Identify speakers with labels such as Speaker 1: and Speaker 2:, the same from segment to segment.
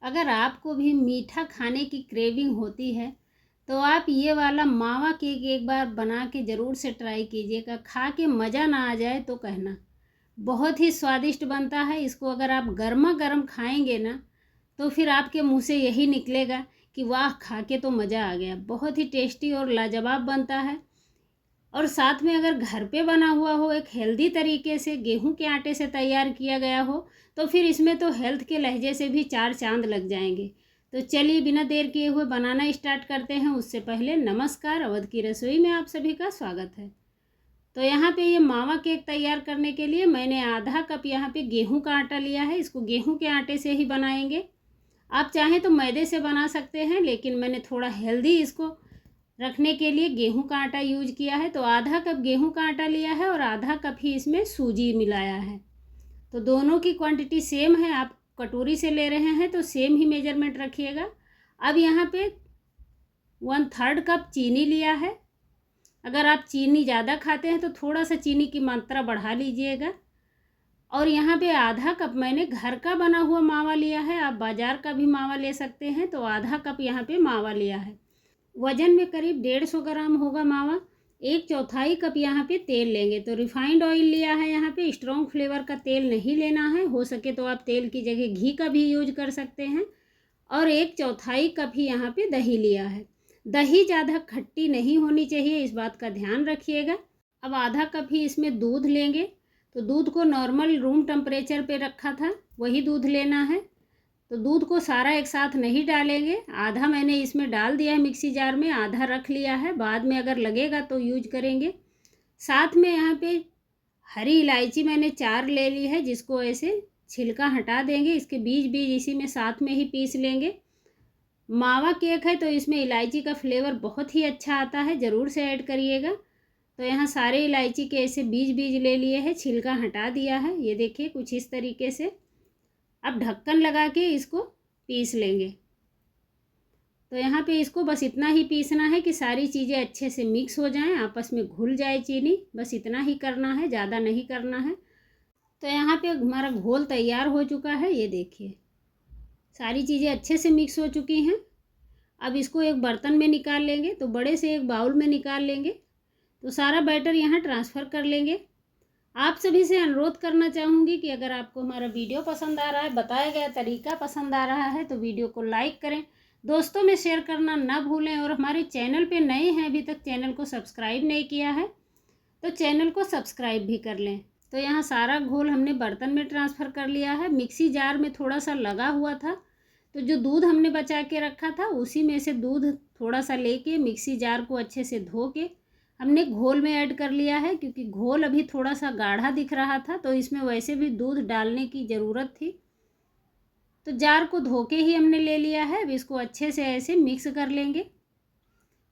Speaker 1: अगर आपको भी मीठा खाने की क्रेविंग होती है तो आप ये वाला मावा केक एक बार बना के ज़रूर से ट्राई कीजिएगा। खा के मज़ा ना आ जाए तो कहना। बहुत ही स्वादिष्ट बनता है। इसको अगर आप गर्मा गर्म खाएंगे ना तो फिर आपके मुंह से यही निकलेगा कि वाह, खा के तो मज़ा आ गया। बहुत ही टेस्टी और लाजवाब बनता है। और साथ में अगर घर पे बना हुआ हो, एक हेल्दी तरीके से गेहूं के आटे से तैयार किया गया हो, तो फिर इसमें तो हेल्थ के लहजे से भी चार चांद लग जाएंगे। तो चलिए बिना देर किए हुए बनाना स्टार्ट करते हैं। उससे पहले नमस्कार, अवध की रसोई में आप सभी का स्वागत है। तो यहाँ पे ये मावा केक तैयार करने के लिए मैंने आधा कप यहाँ पे गेहूं का आटा लिया है। इसको गेहूं के आटे से ही बनाएंगे। आप चाहें तो मैदे से बना सकते हैं, लेकिन मैंने थोड़ा हेल्दी इसको रखने के लिए गेहूं का आटा यूज किया है। तो आधा कप गेहूं का आटा लिया है और आधा कप ही इसमें सूजी मिलाया है। तो दोनों की क्वांटिटी सेम है। आप कटोरी से ले रहे हैं तो सेम ही मेजरमेंट रखिएगा। अब यहाँ पे 1/3 कप चीनी लिया है। अगर आप चीनी ज़्यादा खाते हैं तो थोड़ा सा चीनी की मात्रा बढ़ा लीजिएगा। और यहाँ पे आधा कप मैंने घर का बना हुआ मावा लिया है। आप बाज़ार का भी मावा ले सकते हैं। तो आधा कप यहाँ पे मावा लिया है। वज़न में करीब 150 ग्राम होगा मावा। 1/4 कप यहाँ पे तेल लेंगे। तो रिफाइंड ऑयल लिया है। यहाँ पे स्ट्रॉन्ग फ्लेवर का तेल नहीं लेना है। हो सके तो आप तेल की जगह घी का भी यूज कर सकते हैं। और 1/4 कप ही यहाँ पे दही लिया है। दही ज़्यादा खट्टी नहीं होनी चाहिए, इस बात का ध्यान रखिएगा। अब आधा कप ही इसमें दूध लेंगे। तो दूध को नॉर्मल रूम टेम्परेचर पे रखा था, वही दूध लेना है। तो दूध को सारा एक साथ नहीं डालेंगे। आधा मैंने इसमें डाल दिया है मिक्सी जार में, आधा रख लिया है, बाद में अगर लगेगा तो यूज करेंगे। साथ में यहाँ पे हरी इलायची मैंने 4 ले ली है, जिसको ऐसे छिलका हटा देंगे। इसके बीज इसी में साथ में ही पीस लेंगे। मावा केक है तो इसमें इलायची का फ्लेवर बहुत ही अच्छा आता है, ज़रूर से ऐड करिएगा। तो यहाँ सारे इलायची के ऐसे बीज ले लिए हैं, छिलका हटा दिया है। ये देखिए कुछ इस तरीके से। अब ढक्कन लगा के इसको पीस लेंगे। तो यहाँ पे इसको बस इतना ही पीसना है कि सारी चीज़ें अच्छे से मिक्स हो जाएं, आपस में घुल जाए चीनी। बस इतना ही करना है, ज़्यादा नहीं करना है। तो यहाँ पे हमारा घोल तैयार हो चुका है। ये देखिए सारी चीज़ें अच्छे से मिक्स हो चुकी हैं। अब इसको एक बर्तन में निकाल लेंगे। तो बड़े से एक बाउल में निकाल लेंगे। तो सारा बैटर यहाँ ट्रांसफ़र कर लेंगे। आप सभी से अनुरोध करना चाहूँगी कि अगर आपको हमारा वीडियो पसंद आ रहा है, बताया गया तरीका पसंद आ रहा है, तो वीडियो को लाइक करें, दोस्तों में शेयर करना ना भूलें। और हमारे चैनल पे नए हैं, अभी तक चैनल को सब्सक्राइब नहीं किया है तो चैनल को सब्सक्राइब भी कर लें। तो यहाँ सारा घोल हमने बर्तन में ट्रांसफ़र कर लिया है। मिक्सी जार में थोड़ा सा लगा हुआ था, तो जो दूध हमने बचा के रखा था उसी में से दूध थोड़ा सा लेके मिक्सी जार को अच्छे से धो के हमने घोल में ऐड कर लिया है। क्योंकि घोल अभी थोड़ा सा गाढ़ा दिख रहा था, तो इसमें वैसे भी दूध डालने की ज़रूरत थी। तो जार को धो के ही हमने ले लिया है। अब इसको अच्छे से ऐसे मिक्स कर लेंगे।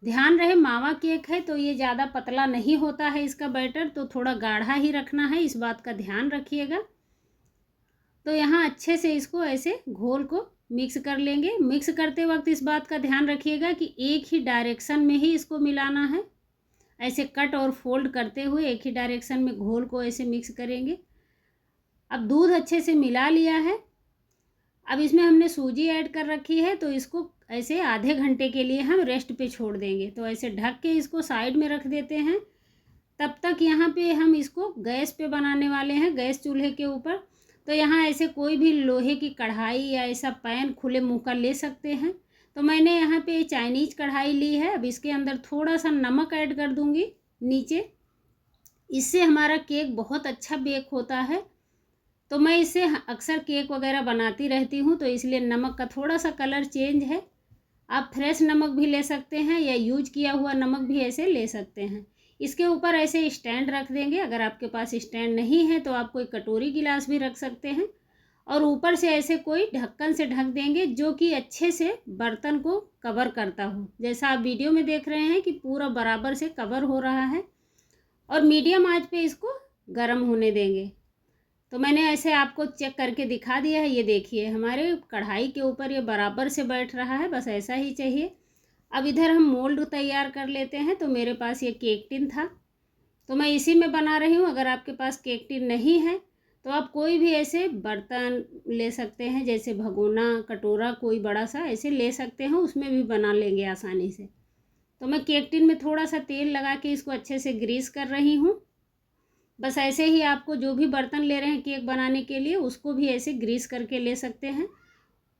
Speaker 1: ध्यान रहे मावा केक है तो ये ज़्यादा पतला नहीं होता है इसका बैटर, तो थोड़ा गाढ़ा ही रखना है, इस बात का ध्यान रखिएगा। तो यहाँ अच्छे से इसको ऐसे घोल को मिक्स कर लेंगे। मिक्स करते वक्त इस बात का ध्यान रखिएगा कि एक ही डायरेक्शन में ही इसको मिलाना है। ऐसे कट और फोल्ड करते हुए एक ही डायरेक्शन में घोल को ऐसे मिक्स करेंगे। अब दूध अच्छे से मिला लिया है। अब इसमें हमने सूजी ऐड कर रखी है, तो इसको ऐसे आधे घंटे के लिए हम रेस्ट पे छोड़ देंगे। तो ऐसे ढक के इसको साइड में रख देते हैं। तब तक यहाँ पे हम इसको गैस पे बनाने वाले हैं, गैस चूल्हे के ऊपर। तो यहाँ ऐसे कोई भी लोहे की कढ़ाई या ऐसा पैन खुले मुँह का ले सकते हैं। तो मैंने यहाँ पे चाइनीज़ कढ़ाई ली है। अब इसके अंदर थोड़ा सा नमक ऐड कर दूँगी नीचे। इससे हमारा केक बहुत अच्छा बेक होता है। तो मैं इससे अक्सर केक वगैरह बनाती रहती हूँ, तो इसलिए नमक का थोड़ा सा कलर चेंज है। आप फ्रेश नमक भी ले सकते हैं या यूज किया हुआ नमक भी ऐसे ले सकते हैं। इसके ऊपर ऐसे स्टैंड रख देंगे। अगर आपके पास स्टैंड नहीं है तो आप कोई कटोरी गिलास भी रख सकते हैं। और ऊपर से ऐसे कोई ढक्कन से ढक देंगे जो कि अच्छे से बर्तन को कवर करता हो। जैसा आप वीडियो में देख रहे हैं कि पूरा बराबर से कवर हो रहा है। और मीडियम आंच पे इसको गर्म होने देंगे। तो मैंने ऐसे आपको चेक करके दिखा दिया है। ये देखिए हमारे कढ़ाई के ऊपर ये बराबर से बैठ रहा है, बस ऐसा ही चाहिए। अब इधर हम मोल्ड तैयार कर लेते हैं। तो मेरे पास ये केक टिन था, तो मैं इसी में बना रही हूँ। अगर आपके पास केक टिन नहीं है तो आप कोई भी ऐसे बर्तन ले सकते हैं, जैसे भगोना, कटोरा कोई बड़ा सा ऐसे ले सकते हैं, उसमें भी बना लेंगे आसानी से। तो मैं केक टिन में थोड़ा सा तेल लगा के इसको अच्छे से ग्रीस कर रही हूँ। बस ऐसे ही आपको जो भी बर्तन ले रहे हैं केक बनाने के लिए उसको भी ऐसे ग्रीस करके ले सकते हैं।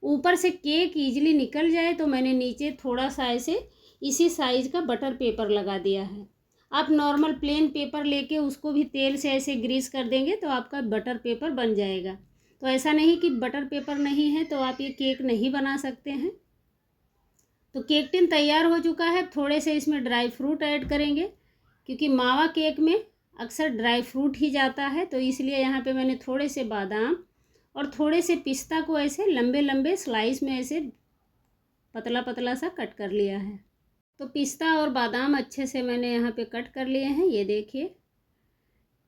Speaker 1: ऊपर से केक ईजिली निकल जाए तो मैंने नीचे थोड़ा सा ऐसे इसी साइज़ का बटर पेपर लगा दिया है। आप नॉर्मल प्लेन पेपर लेके उसको भी तेल से ऐसे ग्रीस कर देंगे तो आपका बटर पेपर बन जाएगा। तो ऐसा नहीं कि बटर पेपर नहीं है तो आप ये केक नहीं बना सकते हैं। तो केक टिन तैयार हो चुका है। थोड़े से इसमें ड्राई फ्रूट ऐड करेंगे, क्योंकि मावा केक में अक्सर ड्राई फ्रूट ही जाता है, तो इसलिए यहाँ पे मैंने थोड़े से बादाम और थोड़े से पिस्ता को ऐसे लंबे लंबे स्लाइस में ऐसे पतला पतला सा कट कर लिया है। तो पिस्ता और बादाम अच्छे से मैंने यहाँ पे कट कर लिए हैं। ये देखिए,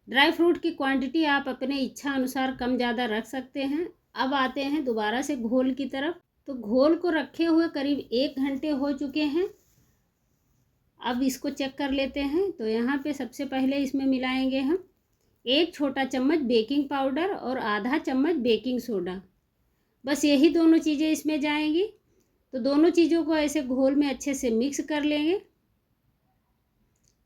Speaker 1: ड्राई फ्रूट की क्वांटिटी आप अपने इच्छा अनुसार कम ज़्यादा रख सकते हैं। अब आते हैं दोबारा से घोल की तरफ। तो घोल को रखे हुए करीब 1 घंटे हो चुके हैं। अब इसको चेक कर लेते हैं। तो यहाँ पे सबसे पहले इसमें मिलाएंगे हम 1 छोटा चम्मच बेकिंग पाउडर और आधा चम्मच बेकिंग सोडा। बस यही दोनों चीज़ें इसमें जाएंगी। तो दोनों चीज़ों को ऐसे घोल में अच्छे से मिक्स कर लेंगे।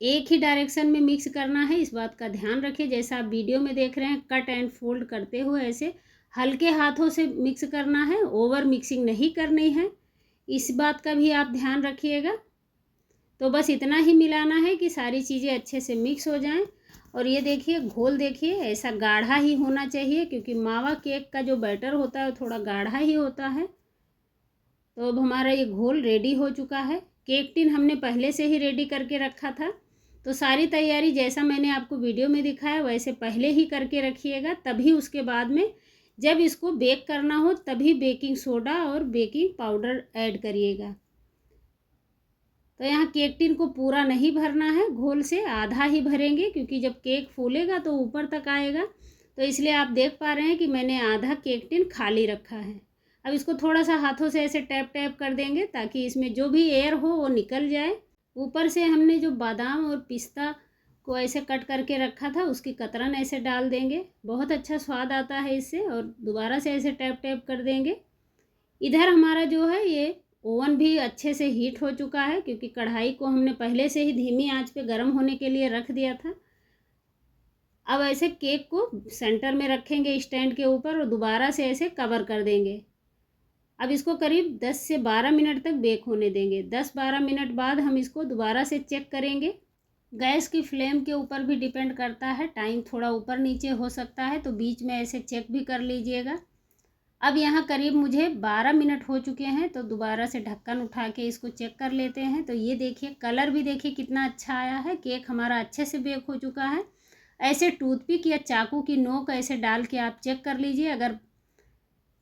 Speaker 1: एक ही डायरेक्शन में मिक्स करना है, इस बात का ध्यान रखिए। जैसा आप वीडियो में देख रहे हैं, कट एंड फोल्ड करते हुए ऐसे हल्के हाथों से मिक्स करना है, ओवर मिक्सिंग नहीं करनी है, इस बात का भी आप ध्यान रखिएगा। तो बस इतना ही मिलाना है कि सारी चीज़ें अच्छे से मिक्स हो जाएं। और ये देखिए, घोल देखिए ऐसा गाढ़ा ही होना चाहिए, क्योंकि मावा केक का जो बैटर होता है वो थोड़ा गाढ़ा ही होता है। तो अब हमारा ये घोल रेडी हो चुका है। केक टिन हमने पहले से ही रेडी करके रखा था। तो सारी तैयारी जैसा मैंने आपको वीडियो में दिखाया वैसे पहले ही करके रखिएगा, तभी उसके बाद में जब इसको बेक करना हो तभी बेकिंग सोडा और बेकिंग पाउडर ऐड करिएगा। तो यहाँ केक टिन को पूरा नहीं भरना है, घोल से आधा ही भरेंगे, क्योंकि जब केक फूलेगा तो ऊपर तक आएगा। तो इसलिए आप देख पा रहे हैं कि मैंने आधा केक टिन खाली रखा है। अब इसको थोड़ा सा हाथों से ऐसे टैप टैप कर देंगे ताकि इसमें जो भी एयर हो वो निकल जाए। ऊपर से हमने जो बादाम और पिस्ता को ऐसे कट करके रखा था उसकी कतरन ऐसे डाल देंगे, बहुत अच्छा स्वाद आता है इससे। और दोबारा से ऐसे टैप टैप कर देंगे। इधर हमारा जो है ये ओवन भी अच्छे से हीट हो चुका है, क्योंकि कढ़ाई को हमने पहले से ही धीमी आंच पे गर्म होने के लिए रख दिया था। अब ऐसे केक को सेंटर में रखेंगे स्टैंड के ऊपर और दोबारा से ऐसे कवर कर देंगे। अब इसको करीब 10 से 12 मिनट तक बेक होने देंगे। 10-12 मिनट बाद हम इसको दोबारा से चेक करेंगे। गैस की फ्लेम के ऊपर भी डिपेंड करता है, टाइम थोड़ा ऊपर नीचे हो सकता है, तो बीच में ऐसे चेक भी कर लीजिएगा। अब यहाँ करीब मुझे 12 मिनट हो चुके हैं, तो दोबारा से ढक्कन उठा के इसको चेक कर लेते हैं। तो ये देखिए, कलर भी देखिए कितना अच्छा आया है। केक हमारा अच्छे से बेक हो चुका है। ऐसे टूथपिक या चाकू की नोक ऐसे डाल के आप चेक कर लीजिए। अगर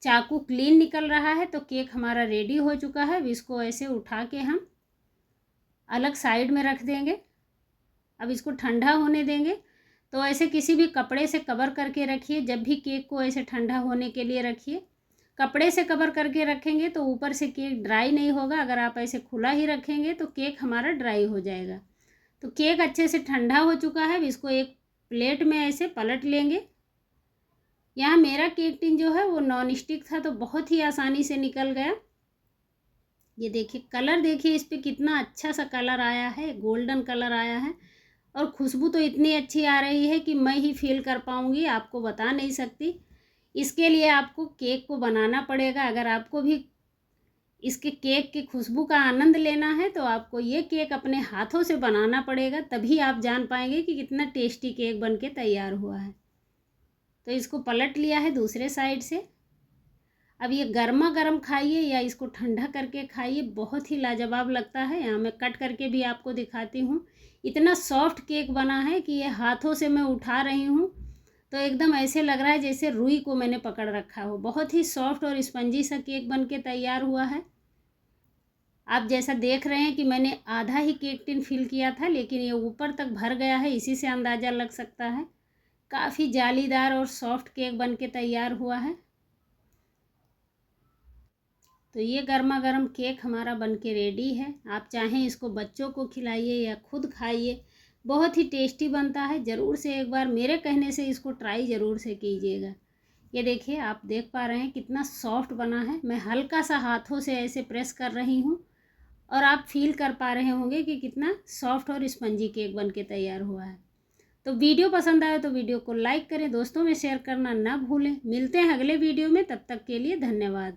Speaker 1: चाकू क्लीन निकल रहा है तो केक हमारा रेडी हो चुका है। अब इसको ऐसे उठा के हम अलग साइड में रख देंगे। अब इसको ठंडा होने देंगे। तो ऐसे किसी भी कपड़े से कवर करके रखिए। जब भी केक को ऐसे ठंडा होने के लिए रखिए, कपड़े से कवर करके रखेंगे तो ऊपर से केक ड्राई नहीं होगा। अगर आप ऐसे खुला ही रखेंगे तो केक हमारा ड्राई हो जाएगा। तो केक अच्छे से ठंडा हो चुका है। अब इसको एक प्लेट में ऐसे पलट लेंगे। यहाँ मेरा केक टिन जो है वो नॉन स्टिक था, तो बहुत ही आसानी से निकल गया। ये देखिए, कलर देखिए इस पे कितना अच्छा सा कलर आया है, गोल्डन कलर आया है। और खुशबू तो इतनी अच्छी आ रही है कि मैं ही फील कर पाऊँगी, आपको बता नहीं सकती। इसके लिए आपको केक को बनाना पड़ेगा। अगर आपको भी इसके केक की खुशबू का आनंद लेना है तो आपको ये केक अपने हाथों से बनाना पड़ेगा, तभी आप जान पाएंगे कि कितना टेस्टी केक बन के तैयार हुआ है। तो इसको पलट लिया है दूसरे साइड से। अब ये गर्मा गर्म खाइए या इसको ठंडा करके खाइए, बहुत ही लाजवाब लगता है। यहाँ मैं कट करके भी आपको दिखाती हूँ। इतना सॉफ्ट केक बना है कि ये हाथों से मैं उठा रही हूँ तो एकदम ऐसे लग रहा है जैसे रुई को मैंने पकड़ रखा हो। बहुत ही सॉफ्ट और स्पंजी सा केक बन के तैयार हुआ है। आप जैसा देख रहे हैं कि मैंने आधा ही केक टिन फिल किया था, लेकिन ये ऊपर तक भर गया है, इसी से अंदाज़ा लग सकता है। काफ़ी जालीदार और सॉफ्ट केक बन के तैयार हुआ है। तो ये गर्मा गर्म केक हमारा बन के रेडी है। आप चाहें इसको बच्चों को खिलाइए या खुद खाइए, बहुत ही टेस्टी बनता है। ज़रूर से एक बार मेरे कहने से इसको ट्राई ज़रूर से कीजिएगा। ये देखिए, आप देख पा रहे हैं कितना सॉफ्ट बना है। मैं हल्का सा हाथों से ऐसे प्रेस कर रही हूँ और आप फील कर पा रहे होंगे कि कितना सॉफ्ट और स्पंजी केक बन के तैयार हुआ है। तो वीडियो पसंद आए तो वीडियो को लाइक करें, दोस्तों में शेयर करना ना भूलें। मिलते हैं अगले वीडियो में, तब तक के लिए धन्यवाद।